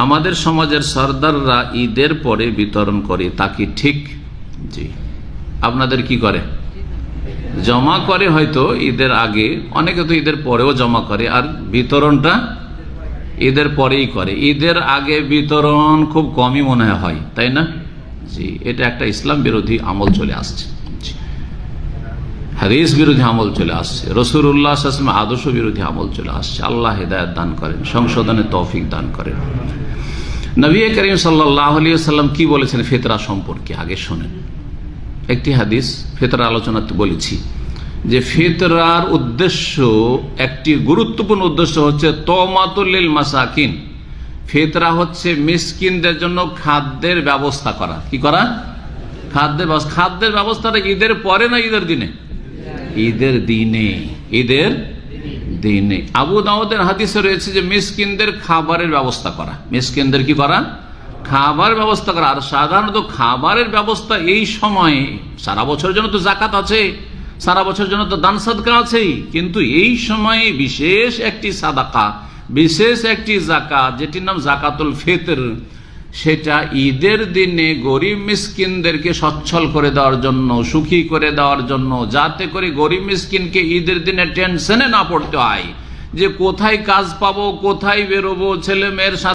আমাদের সমাজের সর্দাররা ঈদের পরে বিতরণ করে, তা কি ঠিক? জি। আপনাদের কি করে? জমা করে হয়তো ঈদের আগে, অনেকে তো ঈদের পরেও জমা করে, আর বিতরণটা ঈদের পরেই করে। ঈদের আগে বিতরণ খুব কমই মনে হয়, তাই না? জি, এটা একটা ইসলাম বিরোধী আমল চলে আসছে, হাদিস বিরোধী আমল চলে আসছে, রাসূলুল্লাহ সাল্লাল্লাহু আলাইহি ওয়াসাল্লাম আদর্শ বিরোধী আমল চলে আসছে। আল্লাহ হেদায়েত দান করেন, সংশোধনের তৌফিক দান করেন। নবী করিম সাল্লাল্লাহু আলাইহি ওয়াসাল্লাম কি বলেছেন ফিতরা সম্পর্কে? আগে শোনেন একটি হাদিস। ফিতরা আলোচনাতে বলেছি যে ফিতরার উদ্দেশ্য, একটি গুরুত্বপূর্ণ উদ্দেশ্য হচ্ছে তওমাতুল লিল মাসাকিন। ফিতরা হচ্ছে মিসকিনদের জন্য খাদ্যের ব্যবস্থা করা। কি করা? খাদ্যের ব্যবস্থাটা ঈদের পরে না ঈদের দিনে? ঈদের দিনে, ঈদের দিনে। আবু দাউদের হাদিসে রয়েছে যে মিসকিনদের খাবারের ব্যবস্থা করা। মিসকিনদের কি করা? খাবার ব্যবস্থা করা। আর সাধারণত খাবারের ব্যবস্থা এই সময়ে, সারা বছরের জন্য তো যাকাত আছে, সারা বছরের জন্য তো দান সাদকা আছেই, কিন্তু এই সময়ে বিশেষ একটি সাদাকা, বিশেষ একটি যাকাত, যেটির নাম যাকাতুল ফিতর, সেটা ঈদের দিনে গরিব মিসকিনদেরকে সচ্ছল করে দেওয়ার জন্য, সুখী করে দেওয়ার জন্য, যাতে করে গরিব মিসকিনকে ঈদের দিনে টেনশনে না পড়তে হয় যে কোথায় কাজ পাবো, কোথায় বেরোবো, ছেলে মেয়ের সাথে